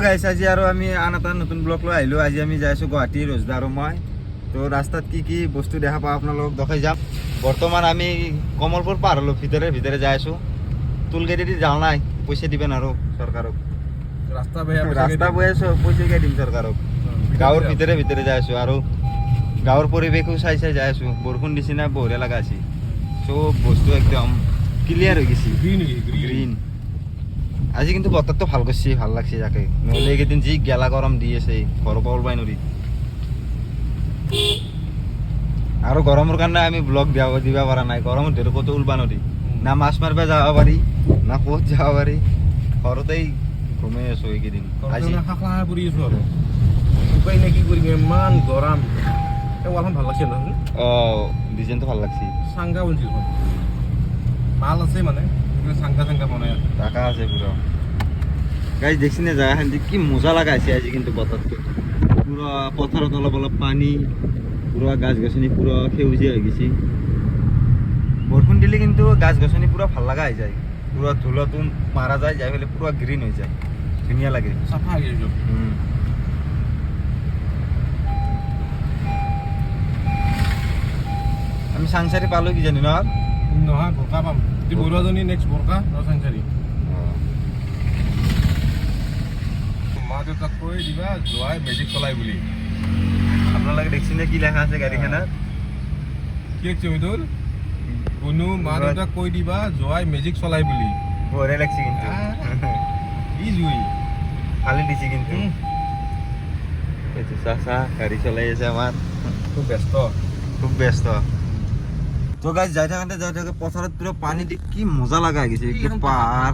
গাইছ আজি আৰু আমি আন এটা নতুন ব্লগ লৈ আহিলোঁ। আজি আমি যাই আছোঁ গুৱাহাটী ৰজদা আৰু মই। তো ৰাস্তাত কি কি বস্তু দেখা পাওঁ আপোনালোকক দেখাই যাম। বৰ্তমান আমি কমলপুৰ পাৰ হ'লোঁ, ভিতৰে যাই আছোঁ। টোলগেটেদি যাওঁ নাই, পইচা দিবেন আৰু চৰকাৰক। ৰাস্তা বেয়া পইচাকে দিম চৰকাৰক। গাঁৱৰ ভিতৰে যাই আছোঁ আৰু গাঁৱৰ পৰিৱেশো চাই যাই আছোঁ। বৰষুণ দিছে না, বঢ়িয়া লগা আছে। চব বস্তু একদম ক্লিয়াৰ হৈ গৈছে, গ্ৰীণ। আজি কিন্তু বতৰটো ভাল কৰিছে, ভাল লাগছে যাকে। নহ'লে এইকেইদিন যি গেলা গৰম দি আছে, ঘৰৰ পৰা ওলবাই নোৱাৰি। আৰু গৰমৰ কাৰণে আমি ব্লগ দিব পৰা নাই। গৰমত ধৰি ক'তো ওলবা নোৱাৰি, না মাছ মাৰিব যাব পাৰি, না ক'ত যাব পাৰি। ঘৰতেই ঘুমাই আছোঁ এইকেইদিন। আজি পৰি আছোঁ আৰু উপায় নাই, কি কৰিম, ইমান গৰম। ৱালখন ভাল লাগছে নহয়, ডিজাইনটো ভাল লাগছে। চাংগা বনিছিল, মাল আছে মানে চাংগা বনাই আছে, টাকা আছে পুৰা। গাইজ দেখছি না জাগাখান কি মজা লগা আছে আজি কিন্তু বতৰটো। পুৰা পথাৰত অলপ পানী, পুৰা গাছ গছনি পুৰা সেউজীয়া হৈ গৈছে। বৰষুণ দিলে কিন্তু গাছ গছনি পুৰা ভাল লগা হৈ যায়। পুৰা ধুলাটো মাৰা যায়, যাই পেলাই পুৰা গ্ৰীণ হৈ যায়, ধুনীয়া লাগে, চাফা হৈ যায়। আমি চাংচাৰি পালোঁ কিজানি নহয়, বৰকা পাম। বৰুৱাজনী নেক্সট বৰকা চাংচাৰি। মা দেউতাক কৈ দিবা যোৱাই মেজিক চলাই বুলি। আপোনালোকে দেখছি নে কি লেখা আছে গাড়ীখনত? কি আছে মিদুল? কোনো মা দেউতাক কৈ দিবা যোৱাই মেজিক চলাই বুলি। বঢ়িয়া লাগছে কিন্তু। ই জুই ফালি দিছে কিন্তু। এইটো চাচা গাড়ী চলাই আছে আমাৰ, খুব ব্যস্ত। তো গাইজ যাই থাকোঁতে পথাৰত পুৰা পানী দি কি মজা লগা হৈ গৈছে। একদম পাহাৰ,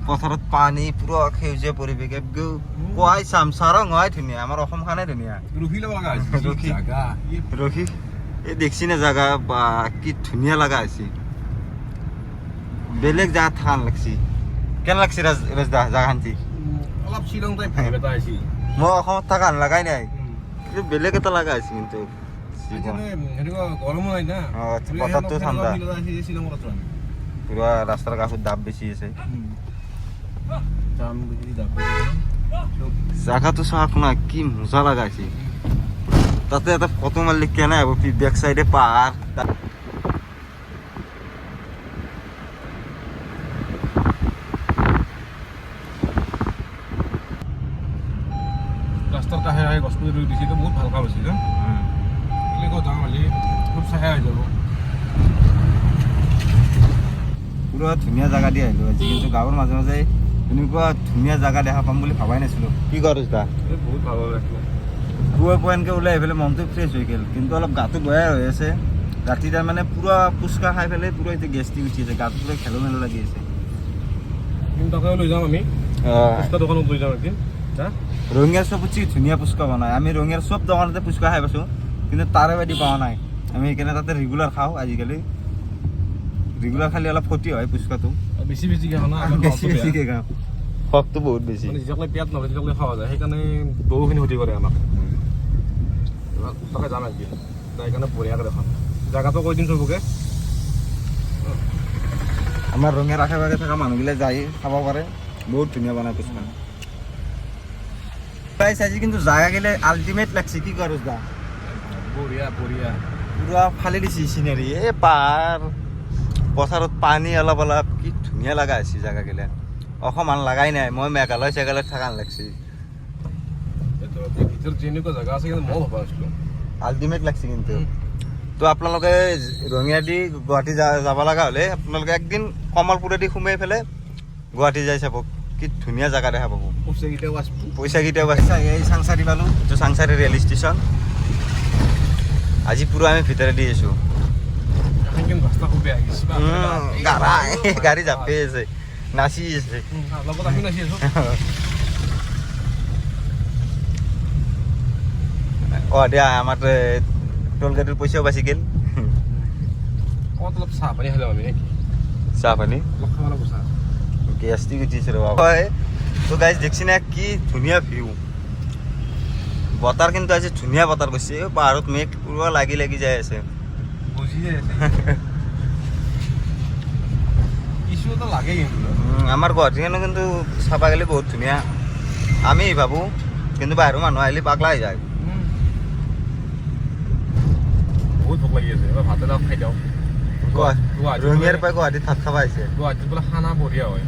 পথাৰত পানী, পুৰা সেউজীয়া পৰিৱেশ। একদম কোৱাই চাম চাৰং হয় ধুনীয়া, আমাৰ অসমখনে ধুনীয়া। ৰখি ল'ব লগা হৈছে, ৰখি এই দেখছি না জাগা, বা কি ধুনীয়া লগা হৈছে। বেলেগ জাগাত থাকান লাগছি। কেনে লাগছে ৰাজদা জাগাখান্তি? অলপ শ্বিলং টাইপ ভাইব এটা আহিছে। মই অসমত থকা লাগাই নাই, বেলেগ এটা লগা হৈছে কিন্তু। গৰমো নাই না, বতৰটো ঠাণ্ডা। পুৰা ৰাস্তাৰ কাষত ডাব বেছি আছে। জাগাটো চাওক না, কি মজা লগা হৈছে। তাতে এটা ফটো মারলে কেনে হব, বেক সাইডে পাহাড়। ৰাস্তাৰ কাষে কাষে গছ পুলি ৰুই দিছে, বহুত ভাল কাম হৈছে। খুব চাহে হৈ যাব। পুৰা ধুনীয়া জাগা দি আহিলোঁ আজি, কিন্তু গাঁৱৰ মাজে মাজে এনেকুৱা ধুনীয়া জাগা দেখা পাম বুলি ভাবাই নাছিলোঁ। কি কৰোঁ দা? বহুত ভাল লাগিলে। পুৱা এনেকৈ ওলাই আহি পেলাই মনটো ফ্ৰেছ হৈ গ'ল, কিন্তু অলপ গাটো বেয়া হৈ আছে। ৰাতি তাৰমানে পুৰা পুচকা খাই পেলাই পুৰা এতিয়া গেষ্টিক উঠি আছে, গাটো পুৰা খেলো মেলো লাগি আছে। টকাও লৈ যাম আমি, পুচকা দোকানত লৈ যাম একদিন। ৰঙিয়াৰ চবতচে ধুনীয়া পুচকা বনায়। আমি ৰঙিয়াৰ চব দোকানতে পুচকা খাই পাইছোঁ, কিন্তু তাৰে বাদি পোৱা নাই। আমি সেইকাৰণে তাতে ৰেগুলাৰ খাওঁ। আজিকালি ৰেগুলাৰ খালি অলপ ক্ষতি হয় পুচকাটো, বেছিকৈ খাওঁ না, বেছিকৈ খাওঁ, শখটো বহুত বেছি। যেতিয়ালৈ পেট নভৰে তেতিয়ালৈ খোৱা যায়, সেইকাৰণে বহুখিনি ক্ষতি কৰে আমাক। তাকে যাম একদিন, সেইকাৰণে বঢ়িয়াকৈ দেখাম। জেগাটো কৈ দিম চবকে। আমাৰ ৰঙিয়াৰ আশে পাশে থকা মানুহবিলাক যাই খাব পাৰে, বহুত ধুনীয়া বনায় পুচকা। আজি কিন্তু জাগা গেলে আল্টিমেট লাগছে। কি কৰোঁ দা? বঢ়িয়া পুৰা ফালি দিছে চিনাৰী। এই পাহাৰ, পথাৰত পানী অলপ কি ধুনীয়া লগা হৈছে জাগা গেলে। অসমান লাগাই নাই, মই মেঘালয় চেঘালয়ত থকা লাগছে। ভিতৰত যেনেকুৱা জেগা আছে কিন্তু মই ভবা আছিলোঁ, আল্টিমেট লাগছে কিন্তু। তো আপোনালোকে ৰঙিয়া দি গুৱাহাটী যাব লগা হ'লে আপোনালোকে একদিন কমলপুৰেদি সোমাই পেলাই গুৱাহাটী যাই চাব, কি ধুনীয়া জেগা দেখা পাব। পইচাকেইটাও বাচিছে। এই চাংচাৰি পালোঁ, এইটো চাংচাৰি ৰেল ষ্টেচন। আজি পুৰা আমি ভিতৰে দি আছোঁ। গাড়ী জাপি আছে, নাচি আছে। দিয়া আমাৰ টোল গেটৰ পইচাও বাচি গ'ল। অলপ চাহ পানী খালে আমি, চাহ পানী গেষ্টিক উঠিছে ৰ'বা। হয় তো গাইজ দেখছি না কি ধুনীয়া ভিউ। বতাৰ কিন্তু আজি ধুনীয়া বতাৰ গৈছে। পাহাৰত মেঘ পুৰা লাগি যাই আছে। আমাৰ গুৱাহাটীখনো কিন্তু চাবা গ'লে বহুত ধুনীয়া। আমি ভাবো কিন্তু বাহিৰৰ মানুহ আহিলে পাগলা হৈ যায়। বহুত ভোক লাগি আছে, এবাৰ ভাত এটা খাই যাওঁ। ৰঙিয়াৰ পৰা গুৱাহাটীত ভাত খাব আহিছে। গুৱাহাটীত বোলে খানা বঢ়িয়া হয়।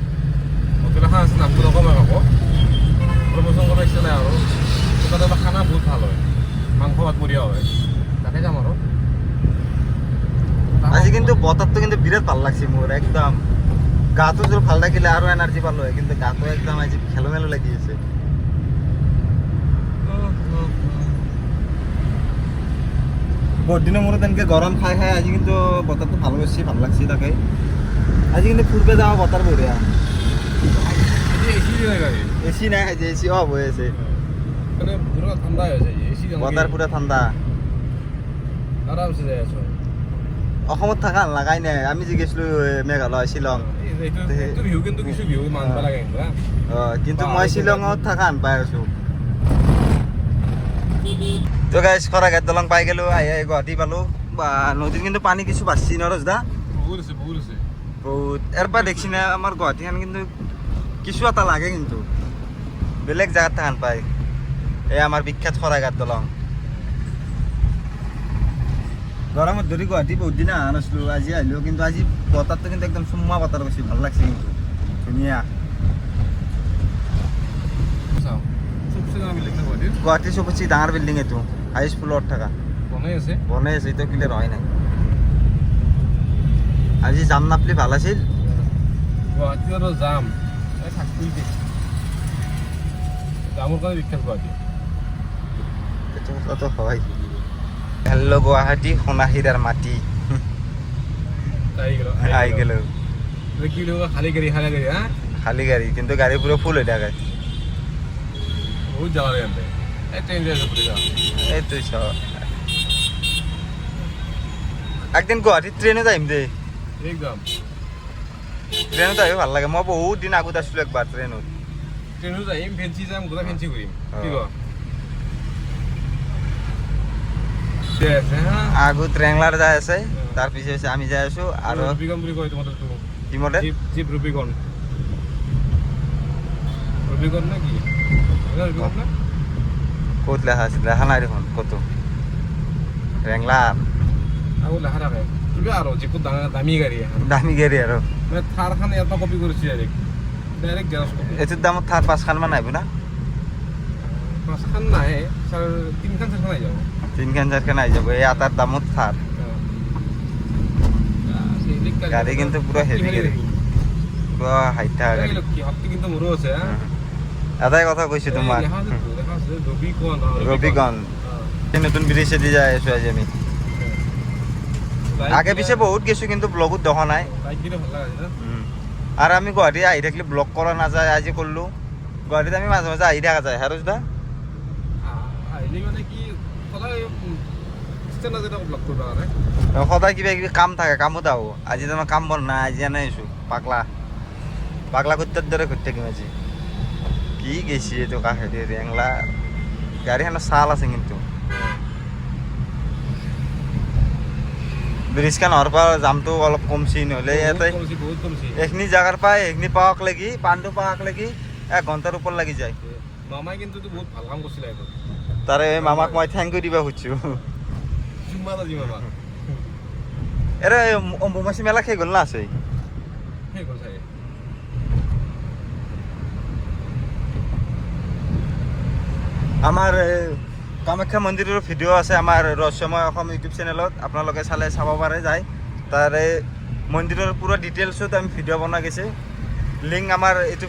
হোটেল এখন আছে, নামটো নকমে আকৌ প্ৰমোচন কৰা ইচ্ছা নাই আৰু তাতে খানা বহুত ভাল হয়, মাংস ভাত বঢ়িয়া হয়, তাকে যাম আৰু। আজি কিন্তু বতৰটো কিন্তু বিৰাট ভাল লাগছে মোৰ একদম। গাটো যদি ভাল থাকিলে আৰু এনাৰ্জি পালো হয়, কিন্তু গাটো একদম আজি খেলো মেলো লাগি আছে। বহুত দিনৰ মূৰত এনেকৈ গৰম খাই খাই আজি কিন্তু বতৰটো ভাল কৰিছে, ভাল লাগছে তাকে। আজি কিন্তু ফুৰিব যাওঁ, বতৰ বঢ়িয়া। এচি নাই আজি, এচি অফ হৈ আছে, ঠাণ্ডা হৈ আছে, বতৰ পুৰা ঠাণ্ডা। আৰামছে যাই আছো। অসমত থকা লাগাই নাই, আমি যে গৈছিলো মেঘালয় শ্বিলং, কিন্তু কিছু ভিউ মানব লাগে কিন্তু মই শ্বিলঙত থকা হান পাই আছো। তো গাইজ খৰাঘাট দলং পাই গেলো, আহি আহি গুৱাহাটী পালো। বা নদীত কিন্তু পানী কিছু বাঢ়ছি নৰজ দা, বহুত আছে বহুত। ইয়াৰ পৰা দেখছি না আমাৰ গুৱাহাটীখন কিন্তু কিছু এটা লাগে, কিন্তু বেলেগ জাগাত থাকান পায়। এই আমাৰ বিখ্যাত খৰাঘাট দলং। গৰমত ধৰি গুৱাহাটী বহুত দিন অহা নাছিলো, আজি আহিলো। কিন্তু আজি বতৰটো কিন্তু একদম চুম্মা বতৰ বেছি ভাল লাগছে, কিন্তু ধুনীয়া। গুৱাহাটীৰ চবতছে ডাঙৰ বিল্ডিং এইটো, হাইষ্ট ফ্ল'ৰত থকা বনাই আছে, এইটো ক্লিয়াৰ হয় নাই। আজি যাম নাপলি ভাল আছিল। গুৱাহাটী আৰু যাম জামৰ কাৰণে বিখ্যাত গুৱাহাটী। এইটো কথাটো হয়। হেল্ল' গুৱাহাটী, সোণাহীৰাৰ মাটি আহি গেলো। কি খালী গাড়ী খালী গাড়ী, কিন্তু গাড়ী পুরো ফুল হয়ে থাকে। বহুত যাওয়ার ট্রেন যাই এই তুই একদিন গুৱাহাটীত ট্ৰেইনত আহিম দেই, একদম ট্ৰেইনত আহি ভাল লাগে। মই বহুত দিন আগত আছিলো একবাৰ ট্ৰেইনত আহিম, ফেঞ্চি যাম, গোটা ফেঞ্চি ঘূৰিম। কি ক আগত ৰেংলাৰ যাই আছে, তাৰ পিছে পিছে আমি যাই আছো। আৰু ৰূপিকন বুলি কয় তোমাদের কি মডেল জীপ রুবিকন না কি রুবিকন না ক'ত লেখা আছিল? লেখা নাই দেখোন ক'তো। ৰেংলাৰ আৰু লেখা থাকে কিবা আৰু জীপত দামী গাড়ী এখন, দামী গাড়ী আৰু মানে থাৰখন ইয়াৰ পৰা কপি কৰিছে ডাইৰেক্ট জেৰক্স কপি। এইটোৰ দামত থাৰ 5খান মান আহিব না? 5খান নাহে, 3খান 4খান আহি যাব। 3খান 4খান আহি যাব এই আটাৰ দামত থাৰ। গাড়ী কিন্তু পুৰো হেভি গাড়ী, পুৰো হাইট থাকা গাড়ী। কিন্তু মোৰো আছে এটাই কথা কৈছো তোমাক, ৰবিকন নতুন ব্ৰিজ দি যাই আছো আজি আমি। আগে পিছে বহুত গেছো, কিন্তু ব্লগত দেখা নাই। আর আমি গুৱাহাটী আহি থাকলে ব্লগ কৰা না যায়, আজি কৰলো। গুৱাহাটীত আমি মাঝে মাঝে আহি দেখা যায়। হারুজ দা সদায় কিবা কিবি কাম থাকে, কামত আহো। আজি তোমার কাম বন নাই, আজি এনে আছো পাগলা পাগলা কুত্তার দরে ঘুরতে থাকিম আজি। কি গেছি এইটো কাষেদি ৰেংলা, গাড়ীখনৰ চাল আছে, কিন্তু ব্ৰিজখন হোৱাৰ পৰা জামটো অলপ কমছি, নহ'লে ইয়াতে এইখিনি জাগাৰ পৰা এইখিনি পাওক লাগি, পাণ্ডু পাওক লাগি 1 ঘণ্টাৰ ওপৰ লাগি যায়। মামাই কিন্তু বহুত ভাল কাম কৰিছিলে। তাৰে মামাক মই থেংক ইউ দিব খুজিছো। এৰে অম্বুবাচী মেলা শেষ গ'ল না? আছে আমাৰ কামাখ্যা মন্দিৰৰ ভিডিঅ' আছে আমাৰ ৰহস্যময় অসম ইউটিউব চেনেলত, আপোনালোকে চালে চাব পাৰে যায়। তাৰে মন্দিৰৰ পুৰা ডিটেইলছত আমি ভিডিঅ' বনাই গৈছে। লিংক আমাৰ এইটো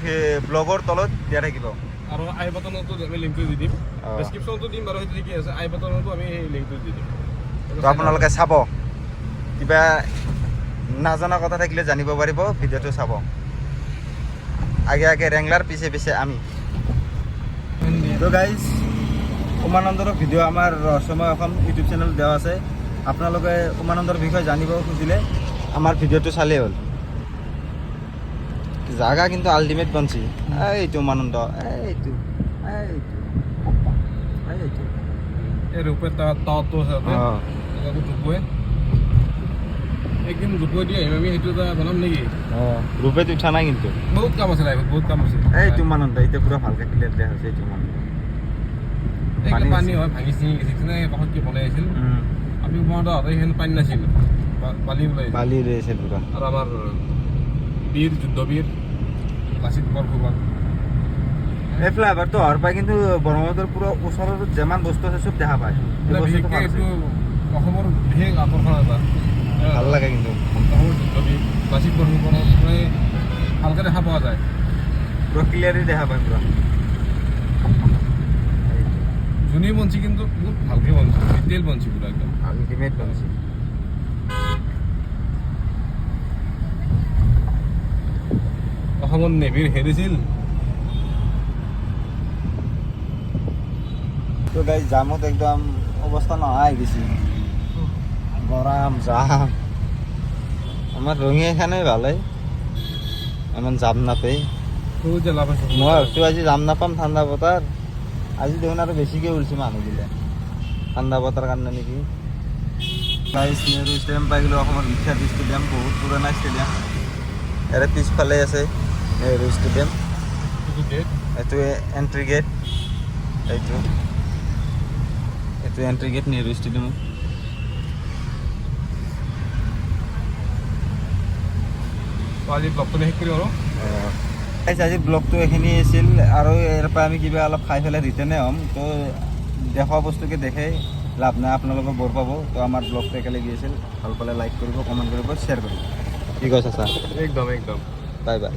ব্লগৰ তলত দিয়া থাকিব। আৰু আই বাটনতো আমি লিংকটো দি দিম, ডেছক্ৰিপশ্যনটো দিম বাৰু, সেইটো ঠিকে আছে। আই বাটনতো আমি সেই লিংকটো দি দিম, তো আপোনালোকে চাব। কিবা নাজানা কথা থাকিলে জানিব পাৰিব, ভিডিঅ'টো চাব। আগে আগে ৰেংলাৰ, পিছে পিছে আমি। তো গাইজ উমানন্দৰ ভিডিঅ' আমাৰ ৰহস্যময় অসম ইউটিউব চেনেলত দিয়া আছে। আপোনালোকে উমানন্দৰ বিষয়ে জানিব খুজিলে আমাৰ ভিডিঅ'টো চালেই হ'ল। জাগা কিন্তু আল্টিমেট বনছি। এইটো উমানন্দ, এইটো এইটো এইটো এই ৰূপে টাৱাৰটো আছে, একদিন ৰূপে দি আহিম আমি, সেইটো এটা বনাম নেকি? অঁ ৰূপেত উঠা নাই কিন্তু বহুত কাম আছে লাইফত, বহুত কাম আছে। এইটো মানন্দ এতিয়া পুৰা ভালকৈ ক্লিয়াৰ দিয়া হৈছে এইটো মান পানী হয়, ভাঙি চিঙি গৈছে, তেনেকৈ কাষত কি বনাই আছিল। আমি বনাওঁতে সেইখন পানী নাছিল, বালি ওলাইছিল। বালি ৰৈছে পুৰা। আৰু আমাৰ বীৰ যুদ্ধবীৰ লাচিত বৰফুকন। এই ফ্লাইঅভাৰটো অহাৰ পাই কিন্তু ব্ৰহ্মপুত্ৰৰ পুৰা ওচৰত যিমান বস্তু আছে চব দেখা পায়। এই বস্তুটো বিশেষকৈ ভাল আছে। এইটো অসমৰ বিশেষ আকৰ্ষণ এটা। ভাল লাগে কিন্তু অসমৰ যুদ্ধবীৰ লাচিত বৰফুকনক মানে ভালকৈ দেখা পোৱা যায়। পুৰা ক্লিয়াৰলি দেখা পায় পুৰা। যোনে বনছি কিন্তু বহুত ভালকৈ বনছি, ডিটেইল বনছি পুৰা একদম। আল্টিমেট বনছি। অসমৰ নেভিৰ হেড আছিল। তো গাইজ জামত একদম অৱস্থা নোহোৱা হৈ গৈছে, গৰম জাম। আমাৰ ৰঙিয়াখানে ভালেই, ইমান জাম নাপায়। বহুত জ্বালা পাইছোঁ। মই ভাবছোঁ আজি জাম নাপাম ঠাণ্ডা বতৰ, আজি দেখোন আৰু বেছিকৈ উৰিছে মানুহবিলাক ঠাণ্ডা বতৰ কাৰণে নেকি। গাইজ নেহৰু ষ্টেডিয়াম পাই গ'লোঁ, অসমৰ বিখ্যাত ষ্টেডিয়াম, বহুত পুৰণা ষ্টেডিয়াম। ইয়াৰে পিছফালে আছে নেহৰু ষ্টেডিয়াম। এইটো এণ্ট্ৰি গেট, এইটো এণ্ট্ৰি গেট নেহৰু ষ্টেডিয়ামত। আজি ব্লগটো শেষ কৰি আৰু আজি ব্লগটো এইখিনি আছিল, আৰু ইয়াৰ পৰা আমি কিবা অলপ খাই পেলাই ৰিটাৰ্ণে হ'ম। তো দেখুওৱা বস্তুকে দেখাই লাভ নাই, আপোনালোকে বৰ পাব। তো আমাৰ ব্লগটো একেলগে আছিল, ভাল পালে লাইক কৰিব, কমেণ্ট কৰিব, শ্বেয়াৰ কৰিব। কি কৈছা ছাৰ? একদম একদম বাই বাই।